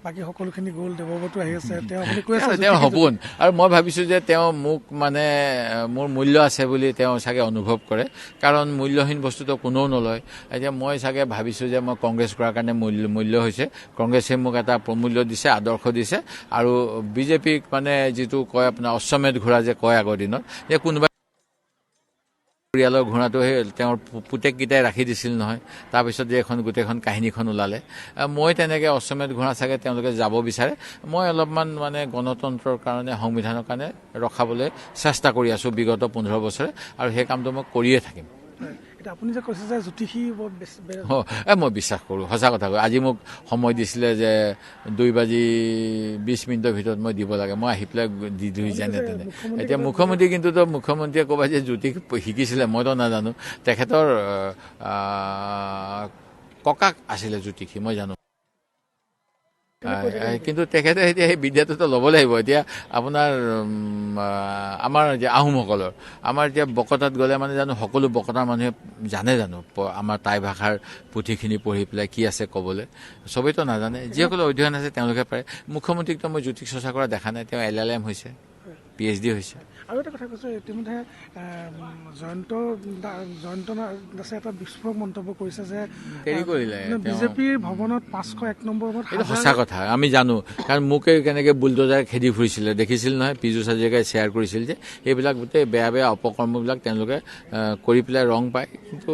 বাকী সকলোখিনি গ'ল দেৱব্ৰত আহি আছে আপুনি কৈ আছে তেওঁ সপোন আৰু মই ভাবিছোঁ যে তেওঁ মোক মানে মোৰ মূল্য আছে বুলি তেওঁ চাগে অনুভৱ কৰে কাৰণ মূল্যহীন বস্তুটো কোনেও নলয় এতিয়া মই চাগে ভাবিছোঁ যে মই কংগ্ৰেছ কৰাৰ কাৰণে মূল্য হৈছে কংগ্ৰেছে মোক এটা প্ৰমূল্য দিছে আদৰ্শ দিছে আৰু বিজেপিক মানে যিটো কয় আপোনাৰ অশ্বমেধ ঘোঁৰা যে কয় আগৰ দিনত যে কোনোবা পৰিয়ালৰ ঘোঁৰাটো সেই তেওঁৰ পুতেককেইটাই ৰাখি দিছিল নহয় তাৰপিছত যে এখন গোটেইখন কাহিনীখন ওলালে মই তেনেকৈ অশ্বমেধ ঘোঁৰা চাগে তেওঁলোকে যাব বিচাৰে মই অলপমান মানে গণতন্ত্ৰৰ কাৰণে সংবিধানৰ কাৰণে ৰখাবলৈ চেষ্টা কৰি আছোঁ বিগত 15 বছৰে আৰু সেই কামটো মই কৰিয়ে থাকিম আপুনি যে কৈছে যে জ্যোতিষী মই বিশ্বাস কৰোঁ সঁচা কথা কয় আজি মোক সময় দিছিলে যে 2:20 ভিতৰত মই দিব লাগে মই আহি পেলাই দি দিওঁ যেনে তেনে এতিয়া মুখ্যমন্ত্ৰী কিন্তু মুখ্যমন্ত্ৰীয়ে ক'বা যে জ্যোতিষ শিকিছিলে মইতো নাজানো তেখেতৰ ককাক আছিলে জ্যোতিষী মই জানো কিন্তু তেখেতে এতিয়া সেই বিদ্যাটোতো ল'ব লাগিব এতিয়া আপোনাৰ আমাৰ যে আহোমসকলৰ আমাৰ এতিয়া বকতাত গ'লে মানে জানো সকলো বকতাৰ মানুহে জানে জানো আমাৰ টাই ভাষাৰ পুথিখিনি পঢ়ি পেলাই কি আছে ক'বলৈ চবেইতো নাজানে যিসকলে অধ্যয়ন আছে তেওঁলোকে পাৰে মুখ্যমন্ত্ৰীকতো মই জ্যোতিষ চৰ্চা কৰা দেখা নাই তেওঁ LLM হৈছে PhD হৈছে আৰু এটা কথা কৈছোঁ ইতিমধ্যে জয়ন্ত দাসে এটা বিস্ফোৰক মন্তব্য কৰিছে যে দেৰি কৰিলে বিজেপিৰ ভৱনত 501 নম্বৰ এইটো সঁচা কথা আমি জানো কাৰণ মোকে কেনেকৈ বুলডোজাৰ খেদি ফুৰিছিলে দেখিছিল নহয় পীযুষ হাজৰিকাই শ্বেয়াৰ কৰিছিল যে এইবিলাক গোটেই বেয়া বেয়া অপকৰ্মবিলাক তেওঁলোকে কৰি পেলাই ৰং পায় কিন্তু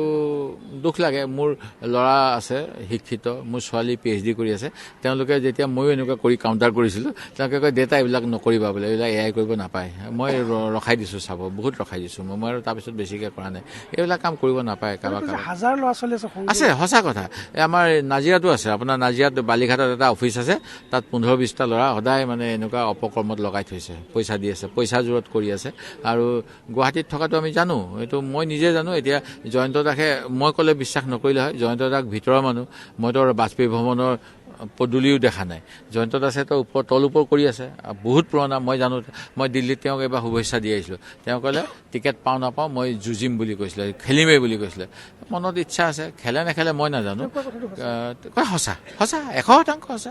দুখ লাগে মোৰ ল'ৰা আছে শিক্ষিত মোৰ ছোৱালী PhD কৰি আছে তেওঁলোকে যেতিয়া ময়ো এনেকুৱা কৰি কাউণ্টাৰ কৰিছিলোঁ তেওঁলোকে কয় দেউতা এইবিলাক নকৰিবা বোলে এইবিলাক AI কৰিব নাপায় মই ৰখাই দিছোঁ চাব বহুত ৰখাই দিছোঁ মই আৰু তাৰপিছত বেছিকৈ কৰা নাই এইবিলাক কাম কৰিব নাপায় কাৰোবাক হাজাৰ ল'ৰা ছোৱালী আছে সঁচা কথা আমাৰ নাজিৰাতো আছে আপোনাৰ নাজিৰাত বালিঘাটত এটা অফিচ আছে তাত 15-20টা ল'ৰা সদায় মানে এনেকুৱা অপকৰ্মত লগাই থৈছে পইচা দি আছে পইচা জোৰত কৰি আছে আৰু গুৱাহাটীত থকাটো আমি জানো এইটো মই নিজে জানো এতিয়া জয়ন্ত দাসে মই ক'লে বিশ্বাস নকৰিলে হয় জয়ন্ত দাস ভিতৰৰ মানুহ মইতো বাজপেয়ী ভৱনৰ পদূলিও দেখা নাই জয়ন্ত দাসে তো তল ওপৰ কৰি আছে বহুত পুৰণা মই জানো মই দিল্লীত তেওঁক এবাৰ শুভেচ্ছা দি আহিছিলোঁ তেওঁ ক'লে টিকেট পাওঁ নাপাওঁ মই যুঁজিম বুলি কৈছিলে খেলিমেই বুলি কৈছিলে মনত ইচ্ছা আছে খেলে নেখেলে মই নাজানো সঁচা 100% সঁচা